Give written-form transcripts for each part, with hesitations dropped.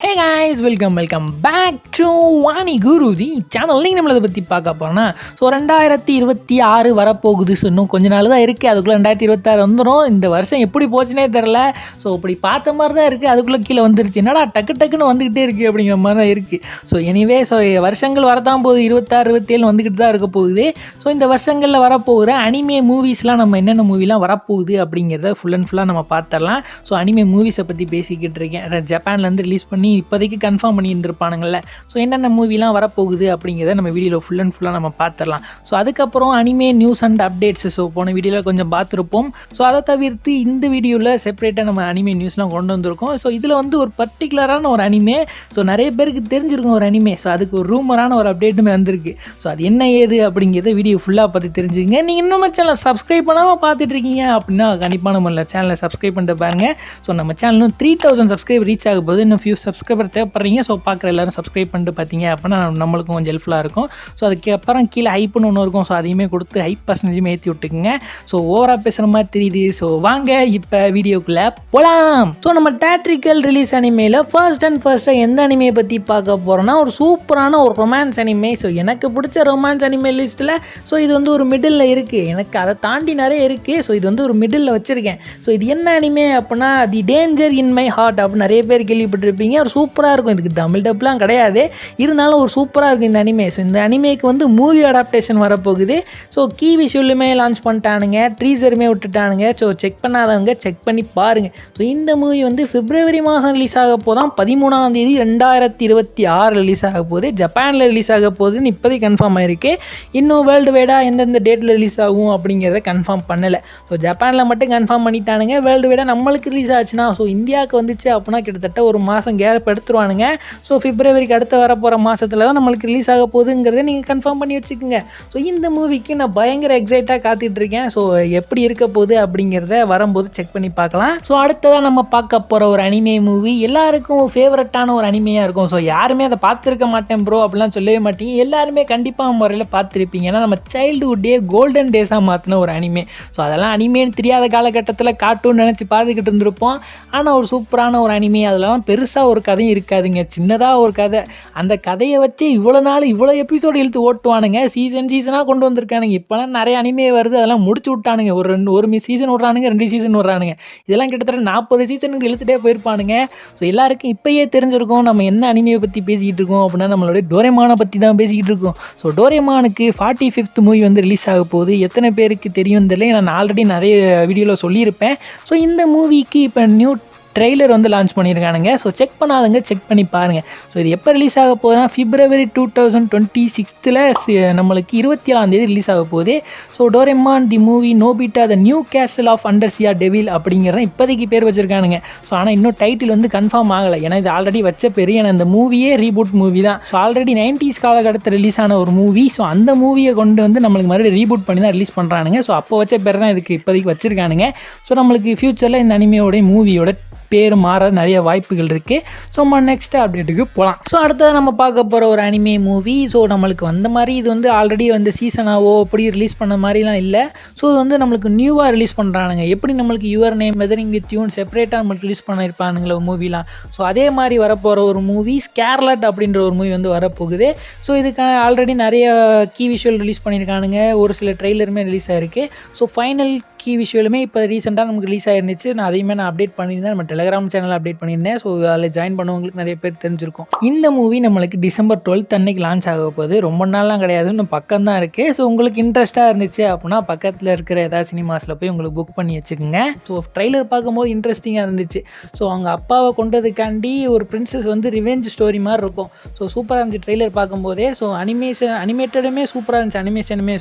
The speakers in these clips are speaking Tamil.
Hey guys, welcome back to Vani Guruji channel. நீங்கள் நம்மளை பற்றி பார்க்க போகிறோன்னா 2026 வரப்போகுது. இன்னும் கொஞ்ச நாள் தான் இருக்குது, அதுக்குள்ளே 2026 வந்துடும். இந்த வருஷம் எப்படி போச்சுனே தெரில. ஸோ இப்படி பார்த்த மாதிரி தான் இருக்குது, அதுக்குள்ளே கீழே வந்துருச்சு. என்னடா டக்குன்னு வந்துக்கிட்டே இருக்குது அப்படிங்கிற மாதிரி தான் இருக்குது. ஸோ வருஷங்கள் வரத்தான் போகுது, 26 27 வந்துக்கிட்டு தான் இருக்க போகுது. ஸோ இந்த வருஷங்களில் வரப்போகிற அனிமே மூவிஸ்லாம் நம்ம என்னென்ன மூவிலாம் வரப்போகுது அப்படிங்கிறத ஃபுல்லாக நம்ம பார்த்துடலாம். ஸோ அனிமே மூவிஸை பற்றி பேசிக்கிட்டு இருக்கேன். ஜப்பான்லேருந்து ரிலீஸ் பண்ணி இப்போதைக்கு கன்ஃபார்ம் பண்ணியிருந்துருப்பானுங்கள. ஸோ என்னென்ன மூவிலாம் வரப்போகுது அப்படிங்கிறத நம்ம வீடியோவில் ஃபுல்லாக நம்ம பார்த்துடலாம். ஸோ அதுக்கப்புறம் அனிமே நியூஸ் அண்ட் அப்டேட்ஸ் போன வீடியோவில் கொஞ்சம் பார்த்துருப்போம். ஸோ அதை தவிர்த்து இந்த வீடியோவில் செப்பரேட்டாக நம்ம அனிமே நியூஸ்லாம் கொண்டு வந்திருக்கோம். ஸோ இதில் ஒரு பர்டிகுலரான ஒரு அனிமே, ஸோ நிறைய பேருக்கு தெரிஞ்சிருக்கும் ஒரு அனிமே. ஸோ அதுக்கு ஒரு ரூமரான ஒரு அப்டேட்டுமே வந்திருக்கு. ஸோ அது என்ன ஏது அப்படிங்கிறத வீடியோ ஃபுல்லாக பார்த்து தெரிஞ்சுங்க. நீங்கள் இன்னும் சேனலை சப்ஸ்கிரைப் பண்ணாமல் பார்த்துட்டு இருக்கீங்க அப்படின்னா கண்டிப்பாக நம்ம சேனலை சப்ஸ்கிரைப் பண்ணிட்டு பாருங்கள். ஸோ நம்ம சேனலும் 3000 சப்ஸ்கிரைப் ரீச் ஆகும் போது இன்னும் ஃபியூ சப்ஸ்கிரைபர் தேவைப்படுறீங்க. ஸோ பார்க்குற எல்லோரும் சப்ஸ்கிரைப் பண்ணிட்டு பார்த்தீங்க அப்படின்னா நம்மளுக்கும் கொஞ்சம் ஹெல்ப்ஃபுல்லாக இருக்கும். ஸோ அதுக்கப்புறம் கீழே ஹைப்புன்னு ஒன்று இருக்கும். ஸோ அதையுமே கொடுத்து ஹைப் பர்சன்டேஜுமே ஏற்றி விட்டுக்குங்க. ஸோ ஓவராக பேசுகிற மாதிரி தெரியுது. ஸோ வாங்க இப்போ வீடியோக்குள்ளே போகலாம். ஸோ நம்ம தேட்ரிக்கல் ரிலீஸ் அனிமேயில் ஃபர்ஸ்ட்டாக எந்த அனிமையை பற்றி பார்க்க போகிறோன்னா ஒரு சூப்பரான ஒரு ரொமான்ஸ் அனிமே. ஸோ எனக்கு பிடிச்ச ரொமான்ஸ் அனிமே லிஸ்ட்டில் ஸோ இது ஒரு மிடில் இருக்குது. எனக்கு அதை தாண்டி நிறைய இருக்குது. ஸோ இது ஒரு மிடில் வச்சுருக்கேன். ஸோ இது என்ன அனிமே அப்படின்னா the danger in my heart அப்படின்னு நிறைய பேர் கேள்விப்பட்டிருப்பீங்க. ஒரு சூப்பராக இருக்கும். இதுக்கு தமிழ் டப்லாம் கிடையாது, இருந்தாலும் ஒரு சூப்பராக இருக்கும் இந்த அனிமே. ஸோ இந்த அனிமேக்கு மூவி அடாப்டேஷன் வரப்போகுது. ஸோ கீ விஷுவலுமே லான்ச் பண்ணிட்டானுங்க, ட்ரீசருமே விட்டுட்டானுங்க. ஸோ செக் பண்ணாதவங்க செக் பண்ணி பாருங்கள். ஸோ இந்த மூவி பிப்ரவரி மாதம் ரிலீஸ் ஆக போதான். 13ஆம் தேதி 2026 ரிலீஸ் ஆக போகுது. ஜப்பானில் ரிலீஸ் ஆக போகுதுன்னு இப்போதைக்கு கன்ஃபார்ம் ஆகிருக்கு. இன்னும் வேர்ல்டு வைடாக எந்தெந்த டேட்டில் ரிலீஸ் ஆகும் அப்படிங்கிறத கன்ஃபார்ம் பண்ணலை. ஸோ ஜப்பானில் மட்டும் கன்ஃபார்ம் பண்ணிட்டானுங்க. வேர்ல்டு வைடாக நம்மளுக்கு ரிலீஸ் ஆச்சுன்னா ஸோ இந்தியாவுக்கு வந்துச்சு அப்படின்னா கிட்டத்தட்ட ஒரு மாதம் கேப் எடுத்துருவானுங்க. ஸோ பிப்ரவரிக்கு அடுத்து வரப்போகிற மாதத்தில் தான் நம்மளுக்கு ரிலீஸ் ஆக போகுதுங்கிறத நீங்கள் கன்ஃபார்ம் பண்ணி வச்சுக்கோங்க. ஸோ இந்த மூவிக்கு நான் பயங்கர எக்ஸைட்டாக காத்துட்ருக்கேன். ஸோ எப்படி இருக்க போகுது அப்படிங்கிறத வரும்போது செக் பண்ணி பார்க்கலாம். ஸோ அடுத்ததாக நம்ம பார்க்க போகிற ஒரு அனிமே மூவி எல்லாருக்கும் ஃபேவரட்டான ஒரு அனிமையாக இருக்கும். ஸோ யாருமே அதை பார்த்துருக்க மாட்டேன் ப்ரோ அப்படிலாம் சொல்லவே மாட்டீங்க. எல்லாருமே கண்டிப்பாக முறையில் பார்த்துருப்பீங்க. ஏன்னா நம்ம சைல்டுஹுட்டே கோல்டன் டேஸாக மாற்றின ஒரு அனிமே. ஸோ அதெல்லாம் அனிமேன்னு தெரியாத காலகட்டத்தில் கார்ட்டூன் நினச்சி பார்த்துக்கிட்டு இருந்திருப்போம். ஆனால் ஒரு சூப்பரான ஒரு அனிமே. அதெல்லாம் பெருசாக ஒரு கதையும் இருக்காதுங்க, சின்னதாக ஒரு கதை. அந்த கதையை வச்சு இவ்வளோ நாள் இவ்வளோ எபிசோடு இழுத்து ஓட்டுவானுங்க. சீசனாக கொண்டு வந்திருக்கானுங்க. இப்போலாம் நிறைய அனிமே வருது, அதெல்லாம் முடிச்சு விட்டானுங்க. ஒரு சீசன் விட்றானுங்க, 2 சீசன் விட்றானுங்க. இதெல்லாம் கிட்டத்தட்ட 40 சீசனுக்கு இழுத்துட்டே போயிருப்பானுங்க. ஸோ எல்லாருக்கும் இப்போயே தெரிஞ்சிருக்கும் நம்ம என்ன அனிமையை பற்றி பேசிக்கிட்டு இருக்கோம் அப்படின்னா நம்மளுடைய டோரேமானை பற்றி தான் பேசிக்கிட்டு இருக்கோம். ஸோ டோரேமானுக்கு 45th மூவி ரிலீஸ் ஆக போகுது. எத்தனை பேருக்கு தெரியும் தெரியல, நான் ஆல்ரெடி நிறைய வீடியோவில் சொல்லியிருப்பேன். ஸோ இந்த மூவிக்கு இப்போ நியூ ட்ரெய்லர் லான்ச் பண்ணியிருக்கானுங்க. ஸோ செக் பண்ணாதவங்க செக் பண்ணி பாருங்கள். ஸோ இது எப்போ ரிலீஸ் ஆக போகுதுன்னா பிப்ரவரி 2026 நம்மளுக்கு 27ஆம் தேதி ரிலீஸ் ஆக போகுது. So Doraemon the movie Nobita the new castle of undersea devil அப்படிங்கிறத இப்போதைக்கு பேர் வச்சுருக்கானுங்க. ஸோ ஆனால் இன்னும் டைட்டில் கன்ஃபார்ம் ஆகலை. ஏன்னா இது ஆல்ரெடி வச்ச பேர். ஏன்னா இந்த மூவியே ரீபூட் மூவி தான். ஸோ ஆல்ரெடி 90s காலகட்டத்தில் ரிலீஸ் ஆன ஒரு மூவி. ஸோ அந்த மூவியை கொண்டு நம்மளுக்கு மறுபடியும் ரீபூட் பண்ணி தான் ரிலீஸ் பண்ணுறானுங்க. ஸோ அப்போ வச்ச பேர் தான் இதுக்கு இப்போதைக்கு வச்சுருக்கானுங்க. ஸோ நம்மளுக்கு ஃப்யூச்சரில் இந்த அனிமையோட மூவியோட பேர் மாற நிறைய வாய்ப்புகள் இருக்குது. ஸோ நம்ம நெக்ஸ்ட் அப்டேட்டுக்கு போகலாம். ஸோ அடுத்தது நம்ம பார்க்க போகிற ஒரு அனிமே மூவி. ஸோ நம்மளுக்கு வந்த மாதிரி இது ஆல்ரெடி சீசனாவோ அப்படி ரிலீஸ் பண்ண மாதிரிலாம் இல்லை. ஸோ இது நம்மளுக்கு நியூவாக ரிலீஸ் பண்ணுறானுங்க. எப்படி நம்மளுக்கு யுவர் நேம் வெதரிங் வித் யூன்னு செப்பரேட்டாக நம்மளுக்கு ரிலீஸ் பண்ணியிருப்பானுங்களே மூவிலாம். ஸோ அதே மாதிரி வரப்போகிற ஒரு மூவி ஸ்கேர்லட் அப்படின்ற ஒரு மூவி வரப்போகுது. ஸோ இதுக்கான ஆல்ரெடி நிறைய கீ விஷுவல் ரிலீஸ் பண்ணியிருக்கானுங்க. ஒரு சில ட்ரெய்லருமே ரிலீஸ் ஆகிருக்கு. ஸோ ஃபைனல் கீ விஷுவலுமே இப்போ ரீசெண்டாக நமக்கு ரிலீஸ் ஆயிருந்துச்சு. நான் அதையுமே அப்டேட் பண்ணியிருந்தேன். நம்ம டெலிகிராம் சேனல் அப்டேட் பண்ணியிருந்தேன். ஸோ அதில் ஜாயின் பண்ணவங்களுக்கு நிறைய பேர் தெரிஞ்சிருக்கும். இந்த மூவி நம்மளுக்கு டிசம்பர் 12 அன்னைக்கு லான்ச் ஆக போகுது. ரொம்ப நாள்லாம் கிடையாது, இன்னும் பக்கம் தான் இருக்குது. ஸோ உங்களுக்கு இன்ட்ரெஸ்ட்டாக இருந்துச்சு அப்படின்னா பக்கத்தில் இருக்கிற ஏதாவது சினிமாஸில் போய் உங்களுக்கு புக் பண்ணி வச்சுக்கோங்க. ஸோ ட்ரெய்லர் பார்க்கும்போது இன்ட்ரெஸ்டிங்காக இருந்துச்சு. ஸோ அவங்க அப்பாவை கொண்டதுக்காண்டி ஒரு பிரின்சஸ் ரிவெஞ்ச் ஸ்டோரி மாதிரி இருக்கும். ஸோ சூப்பராக இருந்துச்சு ட்ரெய்லர் பார்க்கும்போதே. ஸோ அனிமேட்டடுமே சூப்பராக இருந்துச்சு. அனிமேஷனுமே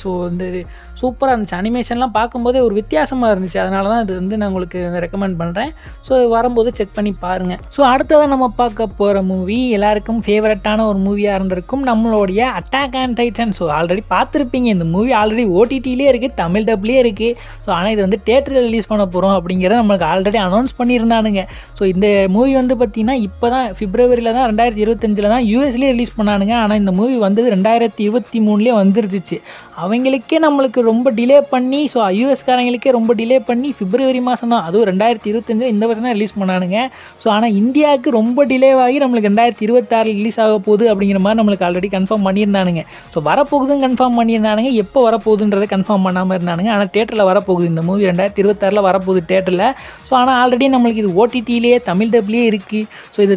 சூப்பராக இருந்துச்சு. அனிமேஷன்லாம் பார்க்கும்போதே ஒரு வித்தியாசமாக இருந்துச்சு. அதனால தான் இது நான் உங்களுக்கு ரெக்கமெண்ட் பண்ணுறேன். ஸோ வரும்போது செக் பண்ணி பாருங்கள். ஸோ அடுத்ததான் நம்ம பார்க்க போகிற மூவி எல்லாருக்கும் ஃபேவரட்டான ஒரு மூவியாக இருந்திருக்கும், நம்மளுடைய attack on Titan. So already பார்த்துருப்பீங்க. இந்த மூவி ஆல்ரெடி ஓடிடிலே இருக்குது, தமிழ் டப்லேயே இருக்குது. ஸோ ஆனால் இது தேட்டரில் ரிலீஸ் பண்ண போகிறோம் அப்படிங்கிறத நம்மளுக்கு ஆல்ரெடி அனௌன்ஸ் பண்ணியிருந்தானுங்க. ஸோ இந்த மூவி பார்த்திங்கன்னா இப்போ தான் பிப்ரவரியில் தான் 2025 தான் யூஎஸ்லேயே ரிலீஸ் பண்ணானுங்க. ஆனால் இந்த மூவி 2023 வந்துருச்சு. அவங்களுக்கே நம்மளுக்கு ரொம்ப டிலே பண்ணி ஸோ யூஎஸ்காரங்களுக்கு தமிழுக்கே ரொம்ப டிலே பண்ணி பிப்ரவரி மாதம் தான், அதுவும் 2025 இந்த வருஷம் தான் ரிலீஸ் பண்ணானுங்க. ஸோ ஆனால் இந்தியாவுக்கு ரொம்ப டிலே ஆகி நம்மளுக்கு 2026 ரிலீஸ் ஆக போகுது அப்படிங்கிற மாதிரி நம்மளுக்கு ஆல்ரெடி கன்ஃபார்ம் பண்ணியிருந்தானுங்க. ஸோ வரப்போகுதுன்னு கன்ஃபார்ம் பண்ணியிருந்தானுங்க, எப்போ வரப்போகுதுன்றதை கன்ஃபார்ம் பண்ணாமல் இருந்தானுங்க. ஆனால் தேட்டரில் வரப்போகுது, இந்த மூவி 2026 வரப்போகுது தேட்டரில். ஸோ ஆனால் ஆல்ரெடி நம்மளுக்கு இது ஓடிடிலேயே தமிழ் டப்லேயே இருக்குது. ஸோ இது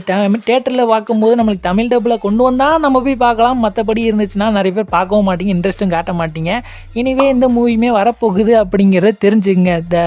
தேட்டரில் பார்க்கும்போது நம்மளுக்கு தமிழ் டப்பில் கொண்டு வந்தால் நம்ம போய் பார்க்கலாம், மற்றபடி இருந்துச்சுன்னா நிறைய பேர் பார்க்கவும் மாட்டீங்க, இன்ட்ரெஸ்ட்டும் காட்ட மாட்டீங்க. எனிவே இந்த மூவியுமே வரப்போகுது அப்படிங்கிறத தெரிஞ்சுங்க. த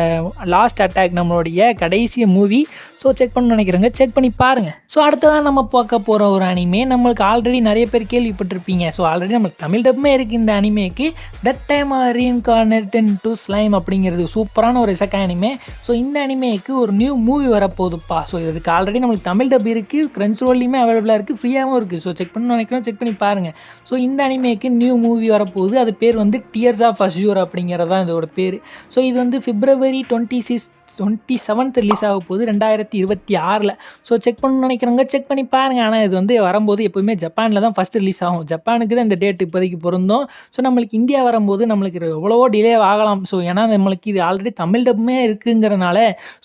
லாஸ்ட் அட்டாக் நம்மளுடைய கடைசி மூவி. ஸோ செக் பண்ண நினைக்கிறேங்க, செக் பண்ணி பாருங்கள். ஸோ அடுத்ததான் நம்ம பார்க்க போகிற ஒரு அனிமே, நம்மளுக்கு ஆல்ரெடி நிறைய பேர் கேள்விப்பட்டிருப்பீங்க. ஸோ ஆல்ரெடி நம்மளுக்கு தமிழ் டப்புமே இருக்குது இந்த அனிமேக்கு. That time reincarnated to slime அப்படிங்கிறது சூப்பரான ஒரு இசக்கா அனிமே. ஸோ இந்த அனிமேக்கு ஒரு நியூ மூவி வரப்போகுதுப்பா. ஸோ இதுக்கு ஆல்ரெடி நம்மளுக்கு தமிழ் டப் இருக்குது, கிரன்ச்ரோல்லையுமே அவைலபிளாக இருக்குது, ஃப்ரீயாகவும் இருக்குது. ஸோ செக் பண்ண நினைக்கிறோம், செக் பண்ணி பாருங்கள். ஸோ இந்த அனிமேக்கு நியூ மூவி வரப்போகுது. அது பேர் வந்து டியர்ஸ் ஆஃப் அஷ்யூர் அப்படிங்கிறது தான் இதோட பேர். ஸோ இது வந்து February 27 ரிலீஸ் ஆக போகுது 2026. ஸோ செக் பண்ண நினைக்கிறவங்க செக் பண்ணி பாருங்கள். ஆனால் இது வந்து வரும்போது எப்போயுமே ஜப்பானில் தான் ஃபஸ்ட்டு ரிலீஸ் ஆகும். ஜப்பானுக்கு தான் இந்த டேட் இப்போதைக்கு பொருந்தும். ஸோ நம்மளுக்கு இந்தியா வரும்போது நம்மளுக்கு எவ்வளவோ டிலே ஆகலாம். ஸோ ஏன்னா நம்மளுக்கு இது ஆல்ரெடி தமிழ் டப்புமே இருக்குங்கிறனால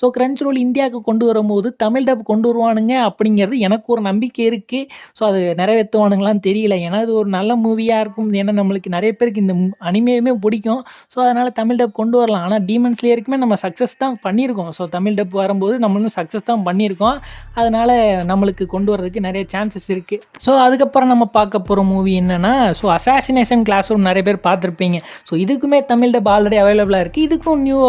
ஸோ கிரன்ச்ரோல் இந்தியாவுக்கு கொண்டு வரும்போது தமிழ் டப் கொண்டு வருவானுங்க அப்படிங்கிறது எனக்கு ஒரு நம்பிக்கை இருக்குது. ஸோ அது நிறைவேற்றுவானுங்களான்னு தெரியல. ஏன்னா இது ஒரு நல்ல மூவியாக இருக்கும். ஏன்னா நம்மளுக்கு நிறைய பேருக்கு இந்த அனிமேயுமே பிடிக்கும். ஸோ அதனால் தமிழ் டப் கொண்டு வரலாம். ஆனால் டீமன் ஸ்லேயருக்குமே நம்ம சக்ஸஸ் தான் பண்ணியிருக்கோம். ஸோ தமிழ் டப் வரும்போது நம்மளும் சக்ஸஸ் தான் பண்ணியிருக்கோம். அதனால் நம்மளுக்கு கொண்டு வரதுக்கு நிறைய சான்சஸ் இருக்குது. ஸோ அதுக்கப்புறம் நம்ம பார்க்க போகிற மூவி என்னென்னா, ஸோ அசாசினேஷன் கிளாஸ் ரூம் நிறைய பேர் பார்த்துருப்பீங்க. ஸோ இதுக்குமே தமிழ் டப் ஆல்ரெடி அவைலபிளாக இருக்குது. இதுக்கும் நியூ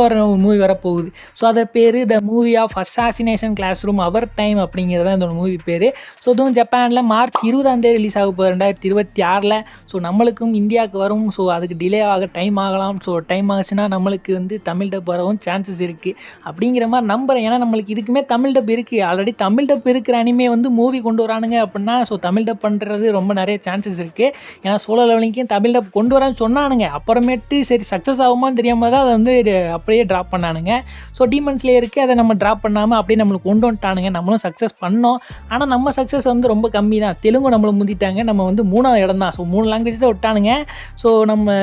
மூவி வரப்போகுது. ஸோ அதை பேர் the movie of assassination classroom our time அப்படிங்கிறது தான் இந்த மூவி பேர். ஸோ இதுவும் ஜப்பானில் மார்ச் 20 ரிலீஸ் ஆக போகுது 2026. ஸோ நம்மளுக்கும் இந்தியாவுக்கு வரும். ஸோ அதுக்கு டிலே ஆக டைம் ஆகலாம். ஸோ டைம் ஆச்சுன்னா நம்மளுக்கு வந்து தமிழ் டப் வரவும் சான்சஸ் இருக்குது அப்படிங்கிற மாதிரி நம்புகிறேன். ஏன்னா நம்மளுக்கு இதுக்குமே தமிழ் டப் இருக்குது. ஆல்ரெடி தமிழ் டப் இருக்கிற அனிமே வந்து மூவி கொண்டு வரானுங்க அப்படின்னா ஸோ தமிழ் டப் பண்ணுறது ரொம்ப நிறைய சான்சஸ் இருக்குது. ஏன்னா சோலோ லெவலிங்கும் தமிழ் டப் கொண்டு வரான்னு சொன்னானுங்க. அப்புறமேட்டு சரி சக்ஸஸ் ஆகுமான்னு தெரியாமல் தான் அதை வந்து அப்படியே ட்ராப் பண்ணானுங்க. ஸோ டீமன் ஸ்லேயருக்கு அதை நம்ம ட்ராப் பண்ணாமல் அப்படியே நம்மளுக்கு கொண்டு வந்துட்டானுங்க. நம்மளும் சக்ஸஸ் பண்ணோம். ஆனால் நம்ம சக்ஸஸ் வந்து ரொம்ப கம்மி தான். தெலுங்கு நம்மளை முந்திட்டாங்க. நம்ம வந்து 3வது இடம் தான். ஸோ 3 லாங்குவேஜ் தான் விட்டானுங்க. ஸோ நம்ம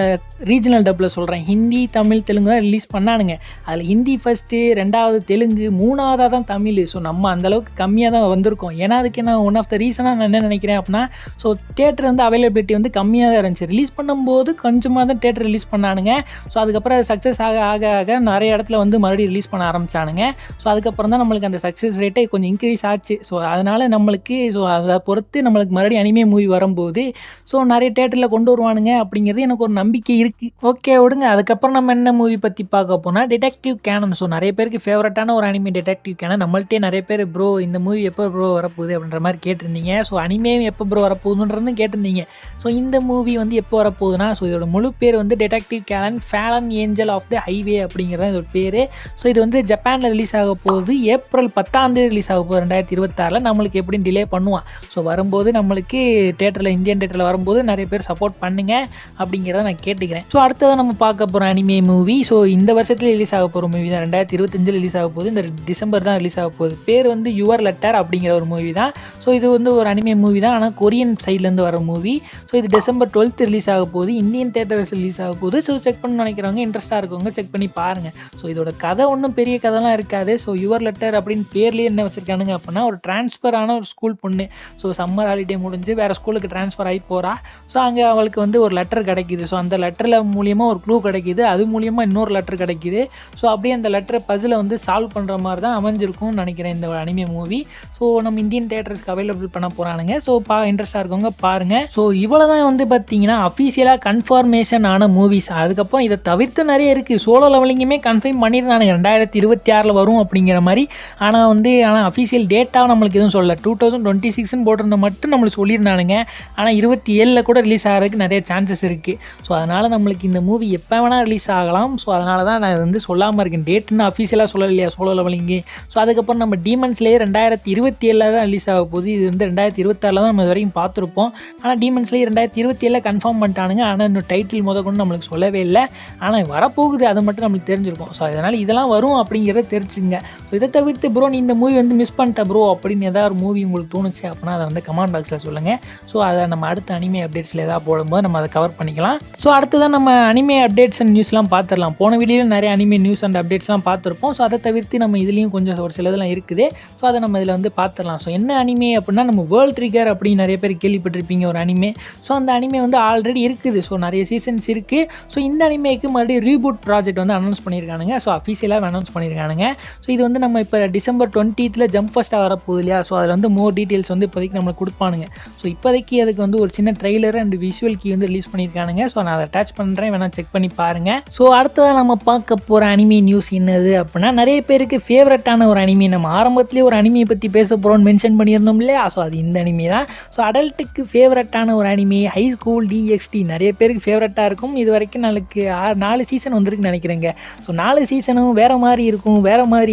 ரீஜனல் டப்பில் சொல்கிறேன், ஹிந்தி தமிழ் தெலுங்கு தான் ரிலீஸ் பண்ணானுங்க. அதில் ஹிந்தி ஃபஸ்ட்டு, 2வது தெலுங்கு, 3வதாக தான் தமிழ். ஸோ நம்ம அந்தளவுக்கு கம்மியாக தான் வந்திருக்கோம். ஏன்னா அதுக்கு நான் ஒன் ஆஃப் த ரீசனாக நான் என்ன நினைக்கிறேன் அப்படின்னா, ஸோ தேட்டர் வந்து அவைலபிலிட்டி வந்து கம்மியாக தான் இருந்துச்சு. ரிலீஸ் பண்ணும்போது கொஞ்சமாக தான் தேட்டர் ரிலீஸ் பண்ணானுங்க. ஸோ அதுக்கப்புறம் அது சக்ஸஸ் ஆக ஆக ஆக நிறைய இடத்துல வந்து மறுபடியும் ரிலீஸ் பண்ண ஆரம்பித்தானுங்க. ஸோ அதுக்கப்புறம் தான் நம்மளுக்கு அந்த சக்ஸஸ் ரேட்டை கொஞ்சம் இன்க்ரீஸ் ஆச்சு. ஸோ அதனால் நம்மளுக்கு ஸோ அதை பொறுத்து நம்மளுக்கு மறுபடியும் அனிமே மூவி வரும்போது ஸோ நிறைய தேட்டரில் கொண்டு வருவானுங்க அப்படிங்கிறது எனக்கு ஒரு நம்பிக்கை இருக்குது. ஓகே விடுங்க. அதுக்கப்புறம் நம்ம என்ன மூவி பற்றி பார்க்க போனால் டிடெக்டிவ் கேனன். ஸோ நிறைய பேருக்கு ஃபேவரட்டான ஒரு அனிமே டிடெக்டிவ் கேனன். நம்மள்ட்டே நிறைய பேர் ப்ரோ இந்த மூவி எப்போ ப்ரோ வரப்போகுது அப்படின்ற மாதிரி கேட்டிருந்தீங்க. ஸோ அனிமே எப்போ ப்ரோ வரப்போகுதுன்றது கேட்டிருந்தீங்க. ஸோ இந்த மூவி வந்து எப்போ வரப்போகுதுன்னா, ஸோ இதோட முழு பேர் வந்து detective Conan fallen angel of the highway அப்படிங்கிறது இதோட பேர். ஸோ இது வந்து ஜப்பானில் ரிலீஸ் ஆக போகுது. ஏப்ரல் 10 ரிலீஸ் ஆக போகுது 2026. நம்மளுக்கு எப்படின்னு டிலே பண்ணுவான். ஸோ வரும்போது நம்மளுக்கு தேட்டரில் இந்தியன் தேட்டரில் வரும்போது நிறைய பேர் சப்போர்ட் பண்ணுங்க அப்படிங்கிறத நான் கேட்டுக்கிறேன். ஸோ அடுத்ததான் நம்ம பார்க்க போகிற அனிமே மூவி, ஸோ இந்த வருஷத்தில் ரிலீஸ் ஆக போகிற மூவி தான். 2025 ரிலீஸ் ஆக போகுது. இந்த டிசம்பர் தான் ரிலீஸ் ஆக போகுது. பேர் வந்து யுவர் லெட்டர் அப்படிங்கிற ஒரு மூவி தான். ஸோ இது வந்து ஒரு அனிமே மூவி தான், ஆனால் கொரியன் சைட்லேருந்து வர மூவி. ஸோ இது December 12 ரிலீஸ் ஆக போகுது. இந்தியன் தேட்டர்ஸ் ரிலீஸ் ஆக போகுது. ஸோ செக் பண்ண நினைக்கிறவங்க, இன்ட்ரெஸ்ட்டாக இருக்கவங்க செக் பண்ணி பாருங்கள். ஸோ இதோட கதை ஒன்றும் பெரிய கதைலாம் இருக்காது. ஸோ யுவர் லெட்டர் அப்படின்னு பேர்லேயே என்ன வச்சுருக்கானுங்க அப்படின்னா, ஒரு ட்ரான்ஸ்ஃபர் ஆன ஒரு ஸ்கூல் பொண்ணு. ஸோ சம்மர் ஹாலிடே முடிஞ்சு வேறு ஸ்கூலுக்கு ட்ரான்ஸ்ஃபர் ஆகி போகிறா. ஸோ அங்கே அவளுக்கு வந்து ஒரு லெட்டர் கிடைக்கிது. ஸோ அந்த லெட்டரில் மூலியமாக ஒரு க்ளூ கிடைக்கிது. அது மூலியமாக இன்னொரு லெட்டர் கிடைக்கிது. ஸோ அப்படியே அந்த லெட்டரை பசிலை வந்து சால்வ் பண்ணுற மாதிரி தான் அமைஞ்சிருக்கும்னு நினைக்கிறேன் இந்த அனிமே மூவி. ஸோ நம்ம இந்தியன் தேட்டர்ஸ்க்கு அவைலபிள் பண்ண போகிறானுங்க. ஸோ இன்ட்ரெஸ்ட்டாக இருக்கவங்க பாருங்கள். ஸோ இவ்வளோ தான் வந்து பார்த்தீங்கன்னா அஃபீஷியலாக கன்ஃபர்மேஷன் ஆன மூவிஸ். அதுக்கப்புறம் இதை தவிர்த்து நிறைய இருக்குது. சோலோ லெவலிங்குமே கன்ஃபார்ம் பண்ணியிருந்தானுங்க 2026 வரும் அப்படிங்கிற மாதிரி. ஆனால் அஃபீஷியல் டேட்டா நம்மளுக்கு எதுவும் சொல்லலை. 2026 போட்டிருந்த மட்டும் நம்மளுக்கு சொல்லியிருந்தானுங்க. ஆனால் 27 கூட ரிலீஸ் ஆகிறதுக்கு நிறைய சான்சஸ் இருக்குது. ஸோ அதனால் நம்மளுக்கு இந்த மூவி எப்போ வேணால் ரிலீஸ் ஆகலாம். ஸோ அதனால தான் நான் வந்து சொல்லாமல் இருக்கேன். டேட்டுன்னு அஃபீஷியலாக சொல்லலையா சோலோ லெவலிங்கு. ஸோ அதுக்கப்புறம் நம்ம டீமன் ஸ்லேயர் 2027 தான் ரிலீஸ் ஆக போகுது. இது வந்து 2026 தான் நம்ம இது வரைக்கும் பார்த்துருப்போம். ஆனால் டீமன் ஸ்லேயர் 2027 கன்ஃபார்ம் பண்ணிட்டானுங்க. ஆனால் இன்னும் டைட்டில் கொண்டு நம்மளுக்கு சொல்லவே இல்லை. ஆனால் வரப்போகுது அது மட்டும் நம்மளுக்கு தெரிஞ்சிருக்கும். ஸோ அதனால் இதெல்லாம் வரும் அப்படிங்கிறத தெரிஞ்சுங்க. இதை தவிர்த்து ப்ரோ நீ இந்த மூவி வந்து மிஸ் பண்ணிட்ட ப்ரோ அப்படின்னு ஏதாவது ஒரு மூவி உங்களுக்கு தோணுச்சு அப்படின்னா அதை வந்து கமெண்ட் பாக்ஸில் சொல்லுங்கள். ஸோ அதை நம்ம அடுத்த அனிமே அப்டேட்ஸில் ஏதாவது போடும்போது நம்ம அதை கவர் பண்ணிக்கலாம். ஸோ அடுத்ததான் நம்ம அனிமே அப்டேட்ஸ் அண்ட் நியூஸ்லாம் பார்த்துடலாம். போன வீடியோவில் நிறைய அனிமே நியூஸ் அண்ட் அப்டேட்ஸ்லாம் பார்த்துருப்போம். ஸோ அதை தவிர்த்து நம்ம இதுலேயும் கொஞ்சம் ஒரு சிலதெல்லாம் இருக்குது. ஸோ அதை நம்ம இதில் வந்து பார்த்துடலாம். ஸோ என்ன அனிமே அப்படின்னா நம்ம வேர்ல்ட் ட்ரிகர் அப்படின்னு நிறைய பேர் கேள்விப்பட்டிருப்பீங்க ஒரு அனிமே. ஸோ அந்த அனிமே வந்து ஆல்ரெடி இருக்குது. ஸோ நிறைய சீசன்ஸ் இருக்குது. ஸோ இந்த அனிமேக்கு மறுபடியும் ரீபூட் ப்ராஜெக்ட் வந்து அனௌன்ஸ் பண்ணியிருக்கானுங்க. ஸோ அஃபீஷியலாக அனௌன்ஸ் பண்ணியிருக்கானுங்க. ஸோ இது வந்து நம்ம இப்போ டிசம்பர் 20th ஜம்ப் ஃபஸ்ட்டாக வரப்போகுது இல்லையா. ஸோ அதில் வந்து மோர் டீட்டெயில்ஸ் வந்து இப்போதைக்கு நம்மளுக்கு கொடுப்பானுங்க. ஸோ இப்போதைக்கு அதுக்கு வந்து ஒரு சின்ன ட்ரெய்லர் அண்ட் விஷுவல் கீ வந்து ரிலீஸ் பண்ணியிருக்கானுங்க. ஸோ நான் அதை அட்டாச் பண்ணுறேன், வேணால் செக் பண்ணி பாருங்கள். ஸோ அடுத்ததாக நம்ம பார்க்க போகிற அனிமே நியூஸ் என்னது அப்படின்னா நிறைய பேருக்கு ஃபேவரட்டான ஒரு அனிமே. நம்ம ஆரம்பத்துலேயே ஒரு அனிமையை பற்றி பேச போகிறோம்னு மென்ஷன் பண்ணியிருந்தோம் இல்லையா. ஸோ அது இந்த அனிமே தான். ஸோ அடல்ட்டுக்கு ஃபேவரட்டான ஒரு அனிமே ஹை ஸ்கூல் டிஎக்ஸ்டி நிறைய பேருக்கு ஃபேவரட்டாக இருக்கும். இது வரைக்கும் நாளைக்கு 4 சீசன் வந்திருக்குன்னு நினைக்கிறேங்க. ஸோ 4 சீசனும் வேறு மாதிரி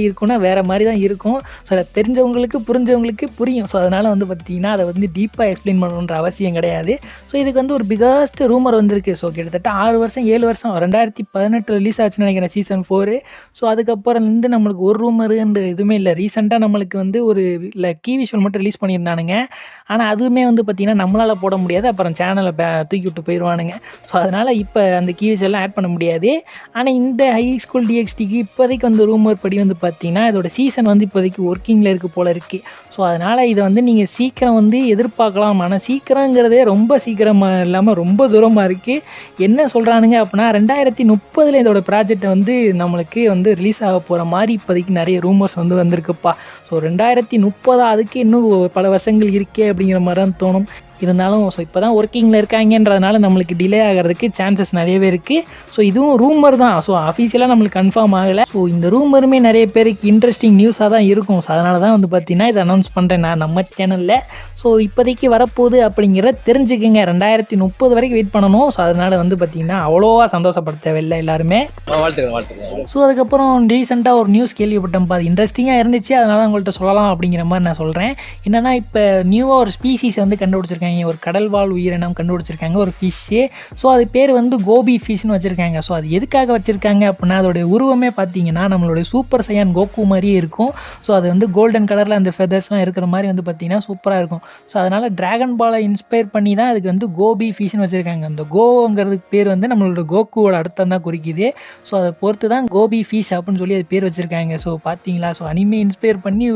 இருக்கும்னா வேறு மாதிரி தான் இருக்கும். ஸோ அதை தெரிஞ்சவங்களுக்கு புரிஞ்சவங்களுக்கு புரியும். ஸோ அதனால் வந்து பார்த்திங்கன்னா அதை வந்து டீப்பாக எக்ஸ்பிளைன் பண்ணணுன்ற அவசியம் கிடையாது. ஸோ இதுக்கு வந்து ஒரு பிகஸ்ட் ரூமர் வந்திருக்கு. ஸோ கிட்டத்தட்ட 6 வருஷம் 7 வருஷம் 2018 ரிலீஸ் ஆச்சுன்னு நினைக்கிறேன் சீசன் 4. ஸோ அதுக்கப்புறம் இருந்து நம்மளுக்கு ஒரு ரூமரு எதுவுமே இல்லை. ரீசெண்டாக நம்மளுக்கு வந்து ஒரு கீ விஷுவல் மட்டும் ரிலீஸ் பண்ணியிருந்தானுங்க. ஆனால் அதுவுமே வந்து பார்த்திங்கன்னா நம்மளால் போட முடியாது. அப்புறம் சேனலை தூக்கி விட்டு போயிடுவானுங்க. ஸோ அதனால் இப்போ அந்த கீ விஷுவல்லாம் ஆட் பண்ண முடியாது. ஆனால் இந்த ஹை ஸ்கூல் டிஎக்ஸ்டிக்கு இப்போதைக்கு வந்து ரூமர் படி வந்து பார்த்திங்கன்னா இதோட சீசன் வந்து இப்போதைக்கு ஒர்க்கிங்கில் இருக்குது போல் இருக்குது. ஸோ அதனால் இதை வந்து நீங்கள் சீக்கிரம் வந்து எதிர்பார்க்கலாம். ஆனால் சீக்கிரங்கிறதே ரொம்ப சீக்கிரமாக இல்லாமல் ரொம்ப தூரமாக இருக்குது. என்ன சொல்கிறானுங்க அப்படின்னா 2030 இதோட ப்ராஜெக்டை வந்து நம்மளுக்கு வந்து ரிலீஸ் ஆக போகிற மாதிரி இப்போதைக்கு நிறைய ரூமர்ஸ் வந்து வந்திருக்குப்பா. ஸோ 2030 அதுக்கு இன்னும் பல வருஷங்கள் இருக்கே அப்படிங்கிற மாதிரி தான் தோணும். இருந்தாலும் ஸோ இப்போ தான் ஒர்க்கிங்கில் இருக்காங்கன்றதுனால நம்மளுக்கு டிலே ஆகிறதுக்கு சான்சஸ் நிறையவே இருக்குது. ஸோ இதுவும் ரூமர் தான். ஸோ அஃபீஷியலாக நம்மளுக்கு கன்ஃபார்ம் ஆகலை. ஸோ இந்த ரூமருமே நிறைய பேருக்கு இன்ட்ரெஸ்டிங் நியூஸாக தான் இருக்கும். ஸோ அதனால தான் வந்து பார்த்திங்கன்னா இதை அனௌன்ஸ் பண்ணுறேன் நான் நம்ம சேனலில். ஸோ இப்போதைக்கு வரப்போகுது அப்படிங்கிறத தெரிஞ்சுக்கங்க. 2030 வரைக்கும் வெயிட் பண்ணணும். ஸோ அதனால் வந்து பார்த்திங்கன்னா அவ்வளோவா சந்தோஷப்பட தேவையில்லை எல்லாருமே. ஸோ அதுக்கப்புறம் ரீசெண்டாக ஒரு நியூஸ் கேள்விப்பட்டேன். அது இன்ட்ரெஸ்டிங்காக இருந்துச்சு. அதனால உங்கள்கிட்ட சொல்லலாம் அப்படிங்கிற மாதிரி நான் சொல்கிறேன். என்னென்னா இப்போ நியூவாக ஒரு ஸ்பீசிஸ் வந்து கண்டுபிடிச்சிருக்காங்க. ஒரு கடல் வாழ் உயிரினம் கண்டுபிடிச்சிருக்காங்க, ஒரு ஃபிஷ்ஷு. ஸோ அது பேர் வந்து கோபி ஃபிஷ்னு வச்சுருக்காங்க. ஸோ அது எதுக்காக வச்சுருக்காங்க அப்படின்னா அதோடைய உருவமே பார்த்தீங்கன்னா நம்மளுடைய சூப்பர் சையான் கோகு மாதிரியே இருக்கும். ஸோ அது வந்து கோல்டன் கலரில் அந்த ஃபெதர்ஸ்லாம் இருக்கிற மாதிரி வந்து பார்த்திங்கன்னா சூப்பராக இருக்கும். ஸோ அதனால் ட்ராகன் பாலை இன்ஸ்பயர் பண்ணி தான் அதுக்கு வந்து கோபி ஃபிஷ்னு வச்சுருக்காங்க. அந்த கோங்கிறதுக்கு பேர் வந்து நம்மளோட கோகுவோட அர்த்தம் தான் குறிக்குது. ஸோ அதை பொறுத்து தான் கோபி ஃபிஷ் அப்படின்னு சொல்லி அது பேர் வச்சுருக்காங்க. ஸோ பார்த்தீங்களா. ஸோ அனிமே இன்ஸ்பயர் பண்ணி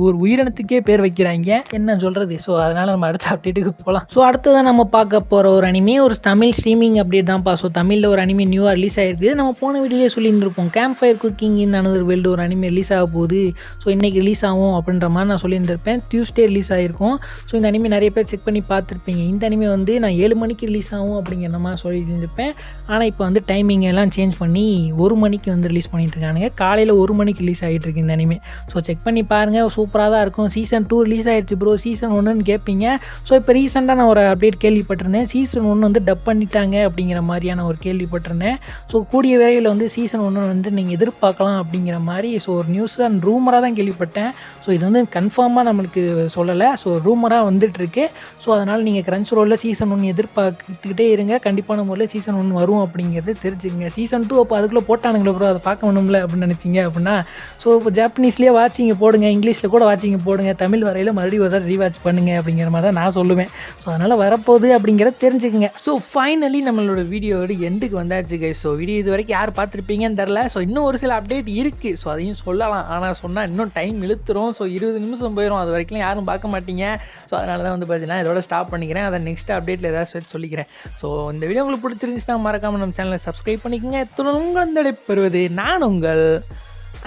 ஒரு உயிரினத்துக்கே பேர் வைக்கிறாங்க. என்ன சொல்கிறது. ஸோ அதனால் நம்ம அடுத்த அப்டேட்டுக்கு போகலாம். ஸோ அடுத்ததான் நம்ம பார்க்க போகிற ஒரு அனிமே ஒரு தமிழ் ஸ்ட்ரீமிங் அப்டேட் தான்ப்பா. ஸோ தமிழில் ஒரு அனிமே நியூவாக ரிலீஸ் ஆகிருக்குது. நம்ம போன வீடியோலேயே சொல்லியிருந்திருப்போம் campfire cooking in another world ஒரு அனிமே ரிலீஸ் ஆக போகுது. ஸோ இன்றைக்கி ரிலீஸ் ஆகும் அப்படின்ற மாதிரி நான் சொல்லியிருந்திருப்பேன். டியூஸ்டே ரிலீஸ் ஆகிருக்கும். ஸோ இந்த அனிமே நிறைய பேர் செக் பண்ணி பார்த்துருப்பீங்க. இந்த அனிமே வந்து நான் 7 மணிக்கு ரிலீஸ் ஆகும் அப்படிங்கிற மாதிரி சொல்லியிருந்திருப்பேன். ஆனால் இப்போ வந்து டைமிங் எல்லாம் சேஞ்ச் பண்ணி 1 மணிக்கு வந்து ரிலீஸ் பண்ணிட்டு இருக்கானுங்க. காலையில் 1 மணிக்கு ரிலீஸ் ஆகிட்டு இருக்கு இந்த அனிமே. ஸோ செக் பண்ணி பாருங்கள். சூப்பராக தான் இருக்கும். சீசன் 2 ரிலீஸ் ஆகிடுச்சு ப்ரோ, சீசன் 1ன்னு கேட்பீங்க. ஸோ இப்போ ரீசெண்டாக நான் ஒரு அப்டேட் கேள்விப்பட்டிருந்தேன். சீசன் 1 வந்து டப் பண்ணிட்டாங்க அப்படிங்கிற மாதிரியான ஒரு கேள்விப்பட்டிருந்தேன். ஸோ கூடிய விரைவில் வந்து சீசன் 1 வந்து நீங்கள் எதிர்பார்க்கலாம் அப்படிங்கிற மாதிரி ஸோ ஒரு நியூஸ் அண்ட் ரூமராக தான் கேள்விப்பட்டேன். ஸோ இது வந்து கன்ஃபார்மாக நம்மளுக்கு சொல்லலை. ஸோ ரூமராக வந்துட்டுருக்கு. ஸோ அதனால் நீங்கள் கிரன்ச் ரோலில் சீசன் 1 எதிர்பார்த்துக்கிட்டே இருங்க. கண்டிப்பான முறையில் சீசன் 1 வரும் அப்படிங்கிறது தெரிஞ்சுங்க. சீசன் 2 அப்போ அதுக்குள்ளே போட்டானுங்களே ப்ரோ அதை பார்க்க வேணும்ல அப்படின்னு நினச்சிங்க அப்படின்னா ஸோ இப்போ ஜாப்பனீஸ்லேயே வாட்சிங்க போடுங்க, இங்கிலீஷில் கூட வாட்சிங்க போடுங்க, தமிழ் வரையில் மறுபடியும் ஒரு ரீவாட்ச் பண்ணுங்கள் அப்படிங்கிற மாதிரி தான் நான் சொல்லுவேன். ஸோ அதனால் வரப்போகுது அப்படிங்கிறத தெரிஞ்சுக்கங்க. ஸோ ஃபைனலி நம்மளோட வீடியோட எண்டுக்கு வந்தாச்சு கைஸ். ஸோ வீடியோ இது வரைக்கும் யார் பார்த்துருப்பீங்கன்னு தெரில. ஸோ இன்னும் ஒரு சில அப்டேட் இருக்குது. ஸோ அதையும் சொல்லலாம். ஆனால் சொன்னால் இன்னும் டைம் இழுத்துரும். ஸோ 20 நிமிஷம் போயிடும். அது வரைக்கும் யாரும் பார்க்க மாட்டீங்க. ஸோ அதனால தான் வந்து பார்த்தீங்கன்னா இதோட ஸ்டாப் பண்ணிக்கிறேன். அதை நெக்ஸ்ட் அப்டேட்டில் ஏதாவது சொல்லிக்கிறேன். ஸோ இந்த வீடியோ உங்களுக்கு பிடிச்சிருந்துச்சுன்னா மறக்காமல் நம்ம சேனலை சப்ஸ்கிரைப் பண்ணிக்கோங்க. உங்கள் பெறுவது நான் உங்கள்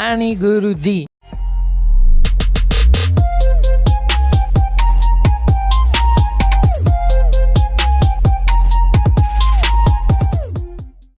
அனி குருஜி.